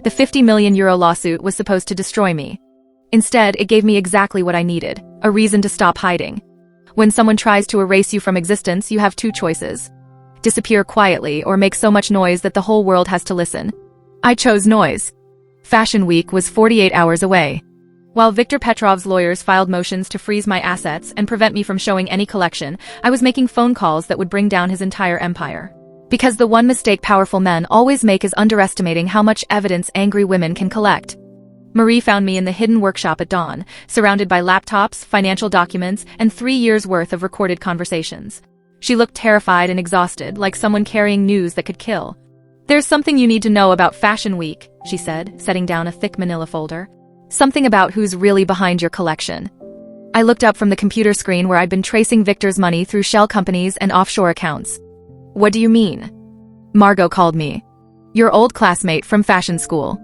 The €50 million lawsuit was supposed to destroy me. Instead, it gave me exactly what I needed, a reason to stop hiding. When someone tries to erase you from existence, you have two choices. Disappear quietly or make so much noise that the whole world has to listen. I chose noise. Fashion Week was 48 hours away. While Viktor Petrov's lawyers filed motions to freeze my assets and prevent me from showing any collection, I was making phone calls that would bring down his entire empire. Because the one mistake powerful men always make is underestimating how much evidence angry women can collect. Marie found me in the hidden workshop at dawn, surrounded by laptops, financial documents, and 3 years' worth of recorded conversations. She looked terrified and exhausted, like someone carrying news that could kill. "There's something you need to know about Fashion Week," she said, setting down a thick manila folder. "Something about who's really behind your collection." I looked up from the computer screen where I'd been tracing Victor's money through shell companies and offshore accounts. "What do you mean?" "Margot called me. Your old classmate from fashion school.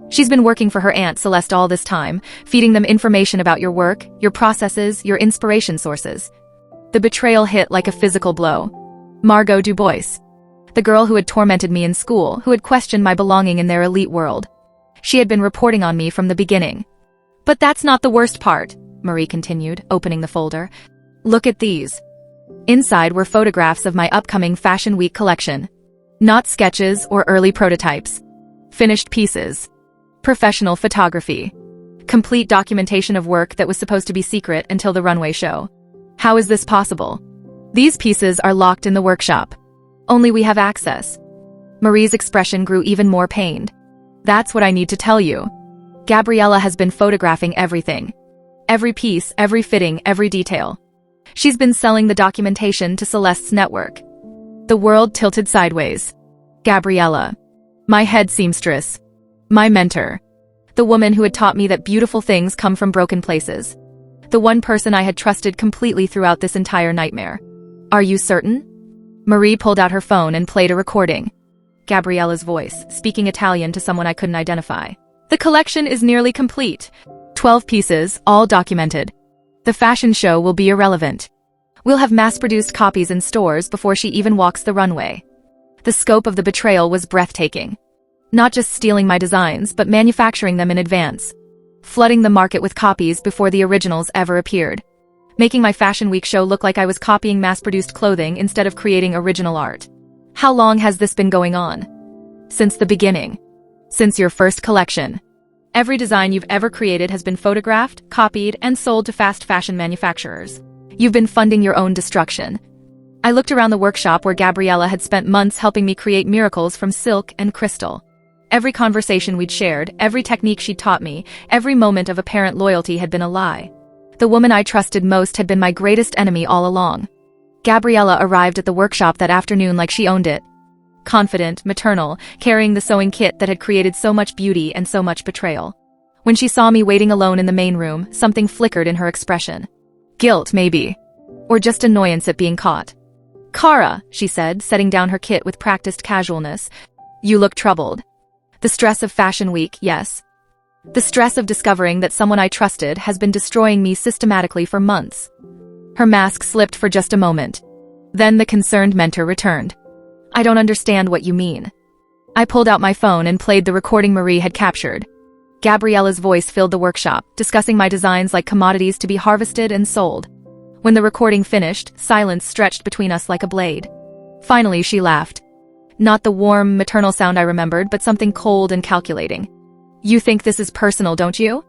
She's been working for her Aunt Celeste all this time, feeding them information about your work, your processes, your inspiration sources." The betrayal hit like a physical blow. Margot Dubois. The girl who had tormented me in school, who had questioned my belonging in their elite world. She had been reporting on me from the beginning. "But that's not the worst part," Marie continued, opening the folder. "Look at these." Inside were photographs of my upcoming Fashion Week collection. Not sketches or early prototypes. Finished pieces. Professional photography. Complete documentation of work that was supposed to be secret until the runway show. How is this possible? "These pieces are locked in the workshop. Only we have access." Marie's expression grew even more pained. "That's what I need to tell you. Gabriella has been photographing everything. Every piece, every fitting, every detail. She's been selling the documentation to Celeste's network." The world tilted sideways. Gabriella. My head seamstress. My mentor. The woman who had taught me that beautiful things come from broken places. The one person I had trusted completely throughout this entire nightmare. "Are you certain?" Marie pulled out her phone and played a recording. Gabriella's voice, speaking Italian to someone I couldn't identify. "The collection is nearly complete. 12 pieces, all documented. The fashion show will be irrelevant. We'll have mass-produced copies in stores before she even walks the runway." The scope of the betrayal was breathtaking. Not just stealing my designs, but manufacturing them in advance. Flooding the market with copies before the originals ever appeared. Making my Fashion Week show look like I was copying mass-produced clothing instead of creating original art. How long has this been going on? Since the beginning. Since your first collection. Every design you've ever created has been photographed, copied, and sold to fast fashion manufacturers. You've been funding your own destruction. I looked around the workshop where Gabriella had spent months helping me create miracles from silk and crystal. Every conversation we'd shared, every technique she'd taught me, every moment of apparent loyalty had been a lie. The woman I trusted most had been my greatest enemy all along. Gabriella arrived at the workshop that afternoon like she owned it. Confident, maternal, carrying the sewing kit that had created so much beauty and so much betrayal. When she saw me waiting alone in the main room, something flickered in her expression. Guilt, maybe. Or just annoyance at being caught. "Kara," she said, setting down her kit with practiced casualness. "You look troubled." The stress of Fashion Week, yes. The stress of discovering that someone I trusted has been destroying me systematically for months. Her mask slipped for just a moment. Then the concerned mentor returned. "I don't understand what you mean." I pulled out my phone and played the recording Marie had captured. Gabriella's voice filled the workshop, discussing my designs like commodities to be harvested and sold. When the recording finished, silence stretched between us like a blade. Finally, she laughed. Not the warm, maternal sound I remembered, but something cold and calculating. "You think this is personal, don't you?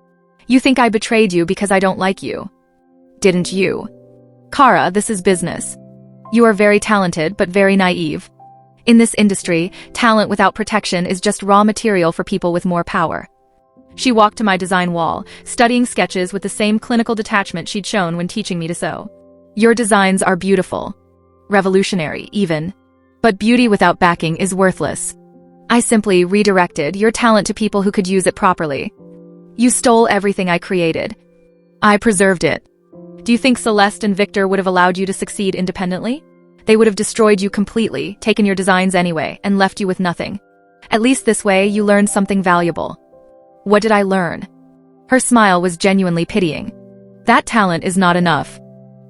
You think I betrayed you because I don't like you. Didn't you? Kara, this is business. You are very talented, but very naive. In this industry, talent without protection is just raw material for people with more power." She walked to my design wall, studying sketches with the same clinical detachment she'd shown when teaching me to sew. "Your designs are beautiful. Revolutionary, even. But beauty without backing is worthless. I simply redirected your talent to people who could use it properly. You stole everything I created. I preserved it. Do you think Celeste and Victor would have allowed you to succeed independently? They would have destroyed you completely, taken your designs anyway, and left you with nothing. At least this way, you learned something valuable." What did I learn? Her smile was genuinely pitying. "That talent is not enough.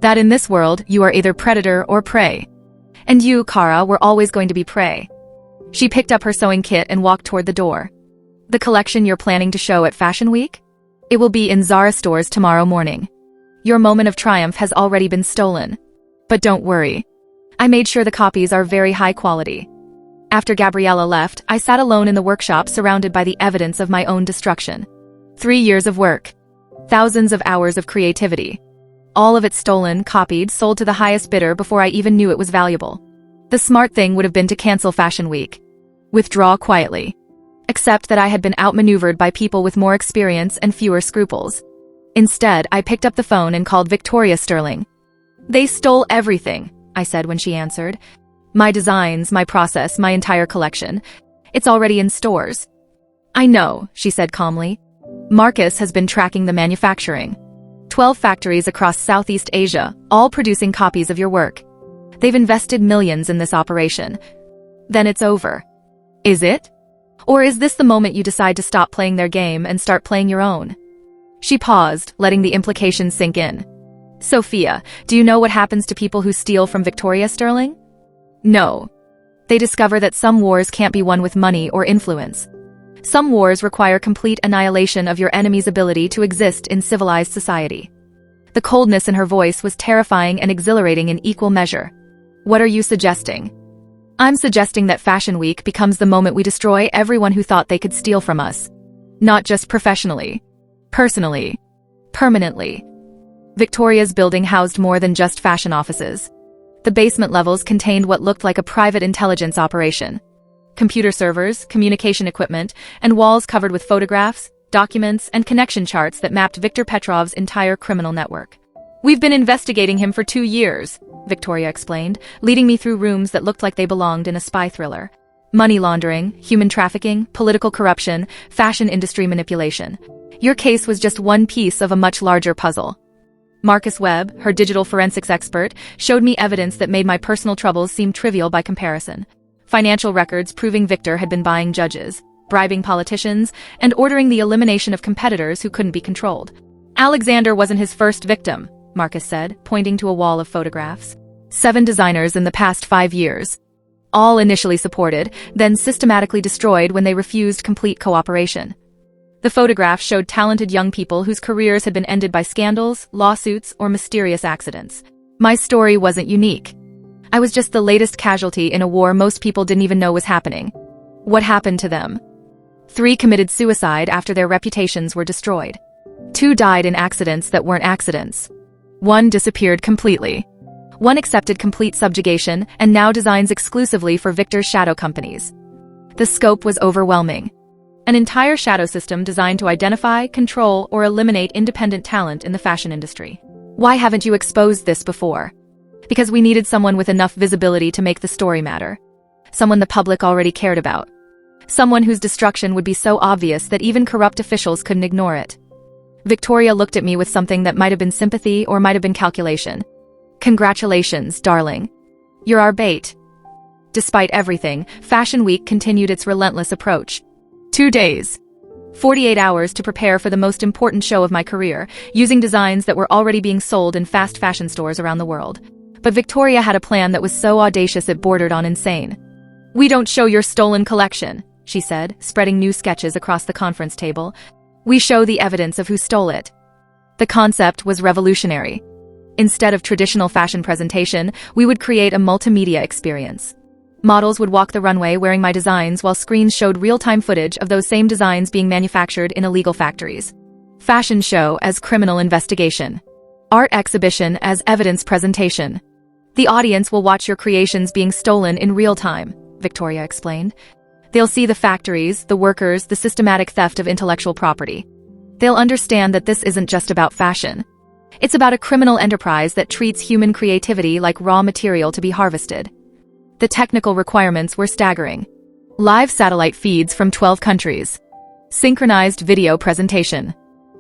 That in this world, you are either predator or prey. And you, Kara, were always going to be prey." She picked up her sewing kit and walked toward the door. The collection you're planning to show at Fashion Week? It will be in Zara stores tomorrow morning. Your moment of triumph has already been stolen. But don't worry. I made sure the copies are very high quality. After Gabriella left, I sat alone in the workshop surrounded by the evidence of my own destruction. 3 years of work. Thousands of hours of creativity. All of it stolen, copied, sold to the highest bidder before I even knew it was valuable. The smart thing would have been to cancel Fashion Week. Withdraw quietly. Except that I had been outmaneuvered by people with more experience and fewer scruples. Instead, I picked up the phone and called Victoria Sterling. "They stole everything," I said when she answered. "My designs, my process, my entire collection. It's already in stores." "I know," she said calmly. "Marcus has been tracking the manufacturing. 12 factories across Southeast Asia, all producing copies of your work. They've invested millions in this operation. Then it's over. Is it? Or is this the moment you decide to stop playing their game and start playing your own?" She paused, letting the implications sink in. "Sophia, do you know what happens to people who steal from Victoria Sterling?" "No. They discover that some wars can't be won with money or influence. Some wars require complete annihilation of your enemy's ability to exist in civilized society." The coldness in her voice was terrifying and exhilarating in equal measure. "What are you suggesting?" "I'm suggesting that Fashion Week becomes the moment we destroy everyone who thought they could steal from us. Not just professionally. Personally. Permanently." Victoria's building housed more than just fashion offices. The basement levels contained what looked like a private intelligence operation. Computer servers, communication equipment, and walls covered with photographs, documents, and connection charts that mapped Viktor Petrov's entire criminal network. "We've been investigating him for 2 years, Victoria explained, leading me through rooms that looked like they belonged in a spy thriller. Money laundering, human trafficking, political corruption, fashion industry manipulation. Your case was just one piece of a much larger puzzle. Marcus Webb, her digital forensics expert, showed me evidence that made my personal troubles seem trivial by comparison. Financial records proving Victor had been buying judges, bribing politicians, and ordering the elimination of competitors who couldn't be controlled. Alexander wasn't his first victim," Marcus said, pointing to a wall of photographs. 7 designers in the past 5 years. All initially supported, then systematically destroyed when they refused complete cooperation. The photographs showed talented young people whose careers had been ended by scandals, lawsuits, or mysterious accidents. My story wasn't unique. I was just the latest casualty in a war most people didn't even know was happening. What happened to them? 3 committed suicide after their reputations were destroyed. 2 died in accidents that weren't accidents. 1 disappeared completely. 1 accepted complete subjugation and now designs exclusively for Victor's shadow companies. The scope was overwhelming. An entire shadow system designed to identify, control, or eliminate independent talent in the fashion industry. Why haven't you exposed this before? Because we needed someone with enough visibility to make the story matter. Someone the public already cared about. Someone whose destruction would be so obvious that even corrupt officials couldn't ignore it. Victoria looked at me with something that might have been sympathy or might have been calculation. "Congratulations, darling. You're our bait." Despite everything, Fashion Week continued its relentless approach. 2 days. 48 hours to prepare for the most important show of my career, using designs that were already being sold in fast fashion stores around the world. But Victoria had a plan that was so audacious it bordered on insane. "We don't show your stolen collection," she said, spreading new sketches across the conference table. "We show the evidence of who stole it." The concept was revolutionary. Instead of traditional fashion presentation, we would create a multimedia experience. Models would walk the runway wearing my designs while screens showed real-time footage of those same designs being manufactured in illegal factories. Fashion show as criminal investigation. Art exhibition as evidence presentation. "The audience will watch your creations being stolen in real time," Victoria explained. "They'll see the factories, the workers, the systematic theft of intellectual property. They'll understand that this isn't just about fashion. It's about a criminal enterprise that treats human creativity like raw material to be harvested." The technical requirements were staggering. Live satellite feeds from 12 countries. Synchronized video presentation.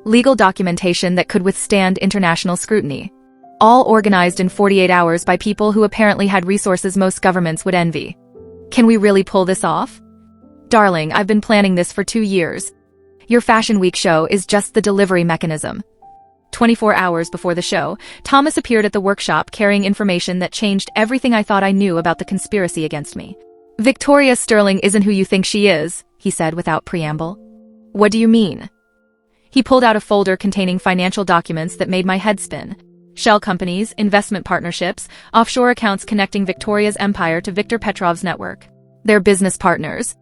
Legal documentation that could withstand international scrutiny. All organized in 48 hours by people who apparently had resources most governments would envy. Can we really pull this off? "Darling, I've been planning this for 2 years. Your Fashion Week show is just the delivery mechanism." 24 hours before the show, Thomas appeared at the workshop carrying information that changed everything I thought I knew about the conspiracy against me. "Victoria Sterling isn't who you think she is," he said without preamble. What do you mean? He pulled out a folder containing financial documents that made my head spin. Shell companies, investment partnerships, offshore accounts connecting Victoria's empire to Viktor Petrov's network. They're business partners.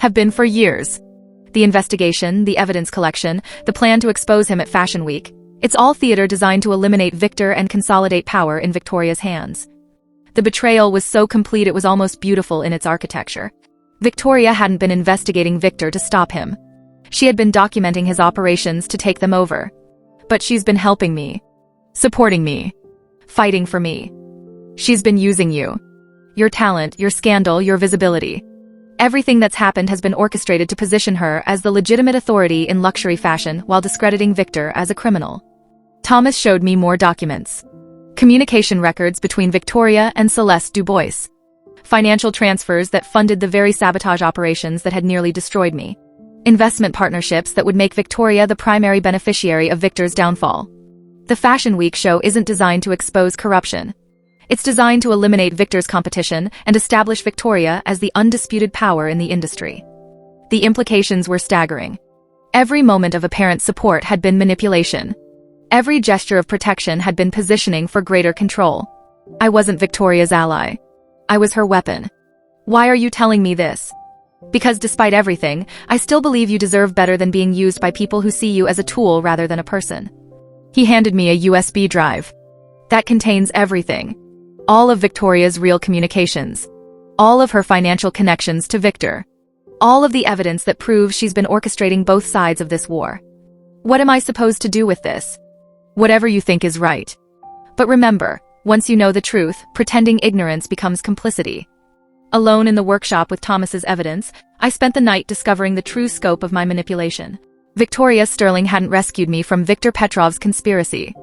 Have been for years. The investigation, the evidence collection, the plan to expose him at Fashion Week. It's all theater designed to eliminate Viktor and consolidate power in Victoria's hands. The betrayal was so complete it was almost beautiful in its architecture. Victoria hadn't been investigating Viktor to stop him. She had been documenting his operations to take them over. But she's been helping me. Supporting me. Fighting for me. She's been using you. Your talent, your scandal, your visibility. Everything that's happened has been orchestrated to position her as the legitimate authority in luxury fashion while discrediting Viktor as a criminal. Thomas showed me more documents. Communication records between Victoria and Celeste Dubois. Financial transfers that funded the very sabotage operations that had nearly destroyed me. Investment partnerships that would make Victoria the primary beneficiary of Viktor's downfall. The Fashion Week show isn't designed to expose corruption. It's designed to eliminate Viktor's competition and establish Victoria as the undisputed power in the industry. The implications were staggering. Every moment of apparent support had been manipulation. Every gesture of protection had been positioning for greater control. I wasn't Victoria's ally. I was her weapon. Why are you telling me this? Because despite everything, I still believe you deserve better than being used by people who see you as a tool rather than a person. He handed me a USB drive. That contains everything. All of Victoria's real communications. All of her financial connections to Viktor. All of the evidence that proves she's been orchestrating both sides of this war. What am I supposed to do with this? Whatever you think is right. But remember, once you know the truth, pretending ignorance becomes complicity. Alone in the workshop with Thomas's evidence, I spent the night discovering the true scope of my manipulation. Victoria Sterling hadn't rescued me from Viktor Petrov's conspiracy.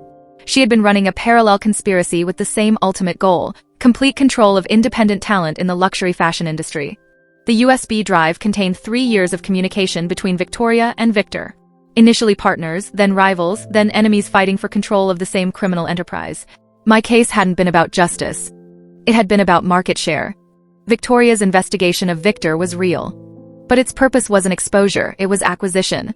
She had been running a parallel conspiracy with the same ultimate goal, complete control of independent talent in the luxury fashion industry. The USB drive contained 3 years of communication between Victoria and Viktor. Initially partners, then rivals, then enemies fighting for control of the same criminal enterprise. My case hadn't been about justice. It had been about market share. Victoria's investigation of Viktor was real. But its purpose wasn't exposure, it was acquisition.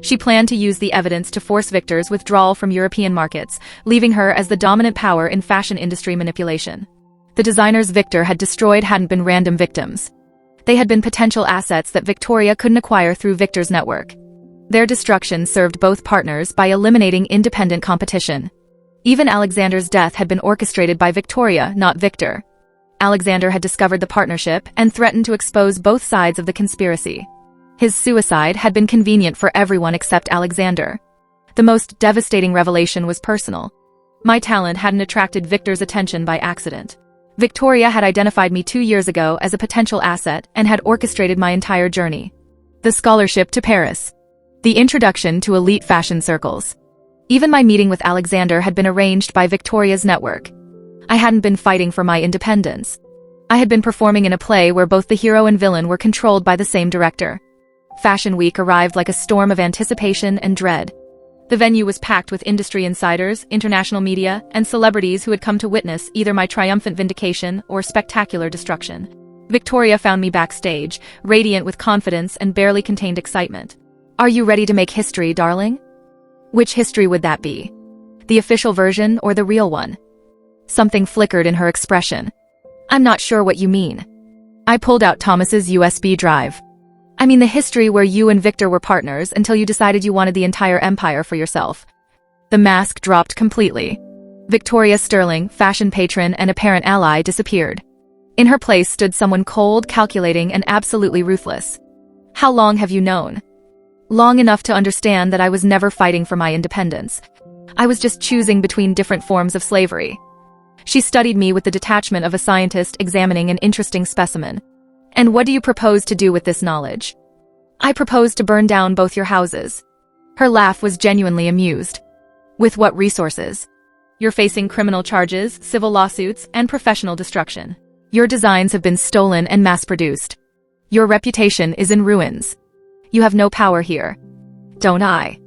She planned to use the evidence to force Viktor's withdrawal from European markets, leaving her as the dominant power in fashion industry manipulation. The designers Viktor had destroyed hadn't been random victims. They had been potential assets that Victoria couldn't acquire through Viktor's network. Their destruction served both partners by eliminating independent competition. Even Alexander's death had been orchestrated by Victoria, not Viktor. Alexander had discovered the partnership and threatened to expose both sides of the conspiracy. His suicide had been convenient for everyone except Alexander. The most devastating revelation was personal. My talent hadn't attracted Viktor's attention by accident. Victoria had identified me 2 years ago as a potential asset and had orchestrated my entire journey. The scholarship to Paris. The introduction to elite fashion circles. Even my meeting with Alexander had been arranged by Victoria's network. I hadn't been fighting for my independence. I had been performing in a play where both the hero and villain were controlled by the same director. Fashion Week arrived like a storm of anticipation and dread. The venue was packed with industry insiders, international media, and celebrities who had come to witness either my triumphant vindication or spectacular destruction. Victoria found me backstage, radiant with confidence and barely contained excitement. "Are you ready to make history, darling?" Which history would that be? The official version or the real one? Something flickered in her expression. "I'm not sure what you mean." I pulled out Thomas's USB drive. "I mean the history where you and Viktor were partners until you decided you wanted the entire empire for yourself." The mask dropped completely. Victoria Sterling, fashion patron and apparent ally, disappeared. In her place stood someone cold, calculating, and absolutely ruthless. "How long have you known?" "Long enough to understand that I was never fighting for my independence. I was just choosing between different forms of slavery." She studied me with the detachment of a scientist examining an interesting specimen. "And what do you propose to do with this knowledge?" "I propose to burn down both your houses." Her laugh was genuinely amused. "With what resources?" "You're facing criminal charges, civil lawsuits, and professional destruction. Your designs have been stolen and mass-produced. Your reputation is in ruins. You have no power here." "Don't I?"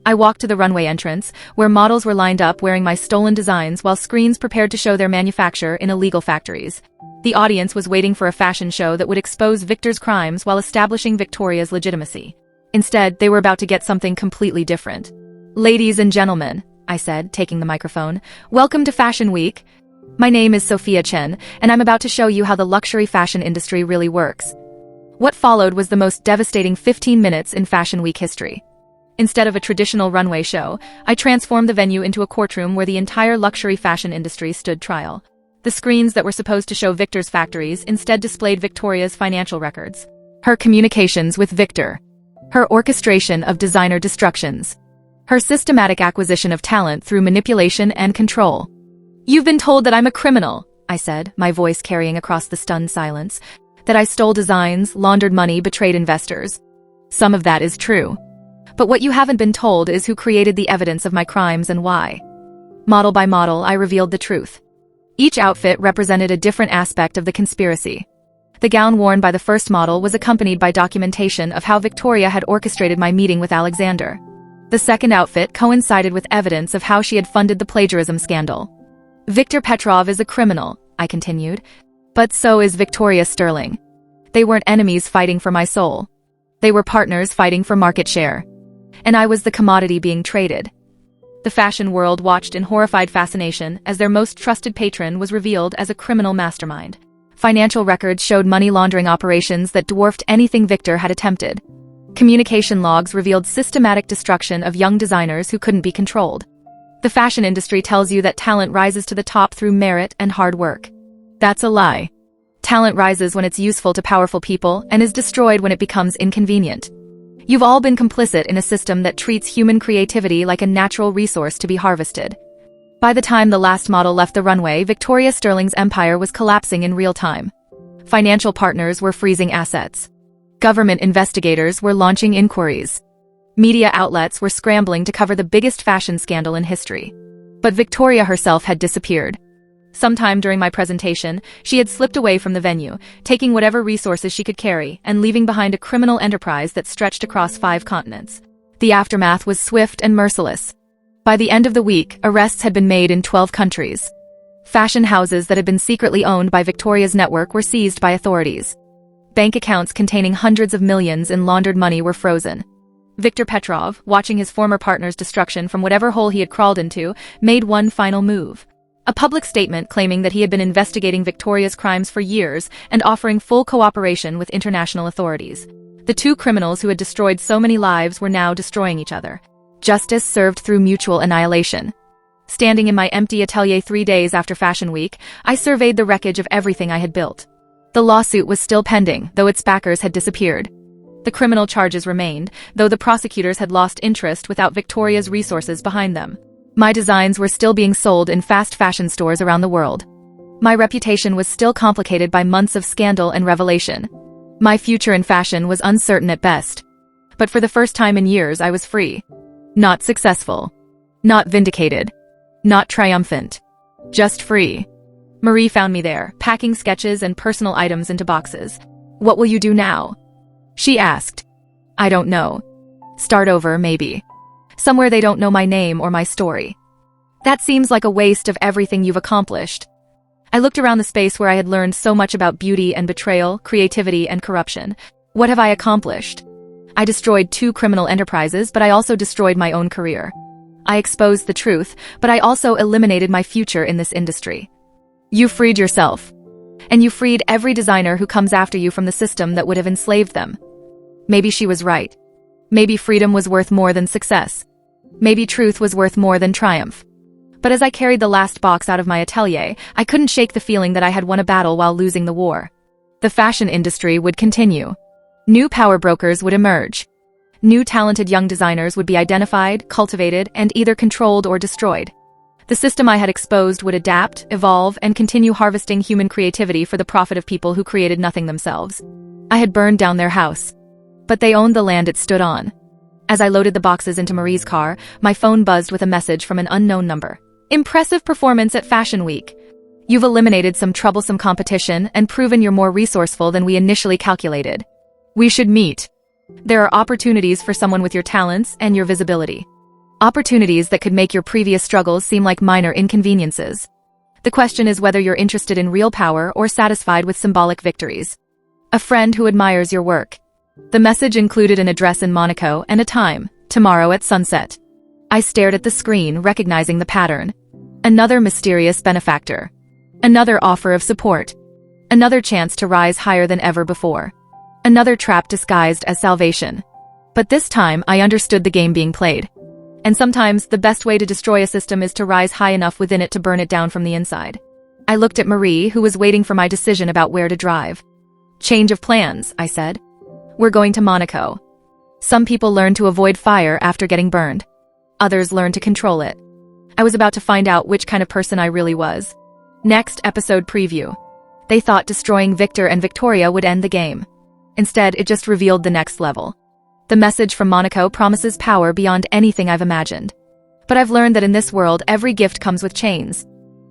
I walked to the runway entrance, where models were lined up wearing my stolen designs while screens prepared to show their manufacture in illegal factories. The audience was waiting for a fashion show that would expose Viktor's crimes while establishing Victoria's legitimacy. Instead, they were about to get something completely different. "Ladies and gentlemen," I said, taking the microphone, "welcome to Fashion Week. My name is Sophia Chen, and I'm about to show you how the luxury fashion industry really works." What followed was the most devastating 15 minutes in Fashion Week history. Instead of a traditional runway show, I transformed the venue into a courtroom where the entire luxury fashion industry stood trial. The screens that were supposed to show Victor's factories instead displayed Victoria's financial records, her communications with Victor, her orchestration of designer destructions, her systematic acquisition of talent through manipulation and control. "You've been told that I'm a criminal," I said, my voice carrying across the stunned silence, "that I stole designs, laundered money, betrayed investors. Some of that is true. But what you haven't been told is who created the evidence of my crimes and why." Model by model, I revealed the truth. Each outfit represented a different aspect of the conspiracy. The gown worn by the first model was accompanied by documentation of how Victoria had orchestrated my meeting with Alexander. The second outfit coincided with evidence of how she had funded the plagiarism scandal. "Viktor Petrov is a criminal," I continued, "but so is Victoria Sterling. They weren't enemies fighting for my soul. They were partners fighting for market share. And I was the commodity being traded." The fashion world watched in horrified fascination as their most trusted patron was revealed as a criminal mastermind. Financial records showed money laundering operations that dwarfed anything Victor had attempted. Communication logs revealed systematic destruction of young designers who couldn't be controlled. The fashion industry tells you that talent rises to the top through merit and hard work. That's a lie. Talent rises when it's useful to powerful people and is destroyed when it becomes inconvenient. You've all been complicit in a system that treats human creativity like a natural resource to be harvested. By the time the last model left the runway, Victoria Sterling's empire was collapsing in real time. Financial partners were freezing assets. Government investigators were launching inquiries. Media outlets were scrambling to cover the biggest fashion scandal in history. But Victoria herself had disappeared. Sometime during my presentation, she had slipped away from the venue, taking whatever resources she could carry and leaving behind a criminal enterprise that stretched across 5 continents. The aftermath was swift and merciless. By the end of the week, arrests had been made in 12 countries. Fashion houses that had been secretly owned by Victoria's network were seized by authorities. Bank accounts containing hundreds of millions in laundered money were frozen. Viktor Petrov, watching his former partner's destruction from whatever hole he had crawled into, made one final move. A public statement claiming that he had been investigating Victoria's crimes for years and offering full cooperation with international authorities. The two criminals who had destroyed so many lives were now destroying each other. Justice served through mutual annihilation. Standing in my empty atelier 3 days after Fashion Week, I surveyed the wreckage of everything I had built. The lawsuit was still pending, though its backers had disappeared. The criminal charges remained, though the prosecutors had lost interest without Victoria's resources behind them. My designs were still being sold in fast fashion stores around the world. My reputation was still complicated by months of scandal and revelation. My future in fashion was uncertain at best. But for the first time in years, I was free. Not successful. Not vindicated. Not triumphant. Just free. Marie found me there, packing sketches and personal items into boxes. "What will you do now?" she asked. "I don't know. Start over, maybe. Somewhere they don't know my name or my story." "That seems like a waste of everything you've accomplished." I looked around the space where I had learned so much about beauty and betrayal, creativity and corruption. What have I accomplished? I destroyed 2 criminal enterprises, but I also destroyed my own career. I exposed the truth, but I also eliminated my future in this industry. You freed yourself. And you freed every designer who comes after you from the system that would have enslaved them. Maybe she was right. Maybe freedom was worth more than success. Maybe truth was worth more than triumph. But as I carried the last box out of my atelier, I couldn't shake the feeling that I had won a battle while losing the war. The fashion industry would continue. New power brokers would emerge. New talented young designers would be identified, cultivated, and either controlled or destroyed. The system I had exposed would adapt, evolve, and continue harvesting human creativity for the profit of people who created nothing themselves. I had burned down their house. But they owned the land it stood on. As I loaded the boxes into Marie's car, my phone buzzed with a message from an unknown number. "Impressive performance at Fashion Week. You've eliminated some troublesome competition and proven you're more resourceful than we initially calculated. We should meet. There are opportunities for someone with your talents and your visibility. Opportunities that could make your previous struggles seem like minor inconveniences. The question is whether you're interested in real power or satisfied with symbolic victories. A friend who admires your work. The message included an address in Monaco and a time, tomorrow at sunset. I stared at the screen, recognizing the pattern. Another mysterious benefactor. Another offer of support. Another chance to rise higher than ever before. Another trap disguised as salvation. But this time, I understood the game being played. And sometimes, the best way to destroy a system is to rise high enough within it to burn it down from the inside. I looked at Marie, who was waiting for my decision about where to drive. Change of plans, I said. We're going to Monaco. Some people learn to avoid fire after getting burned. Others learn to control it. I was about to find out which kind of person I really was. Next episode preview. They thought destroying Viktor and Victoria would end the game. Instead, it just revealed the next level. The message from Monaco promises power beyond anything I've imagined. But I've learned that in this world, every gift comes with chains.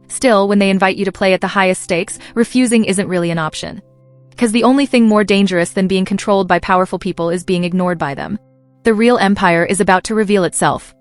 Still, when they invite you to play at the highest stakes, refusing isn't really an option. Because the only thing more dangerous than being controlled by powerful people is being ignored by them. The real empire is about to reveal itself.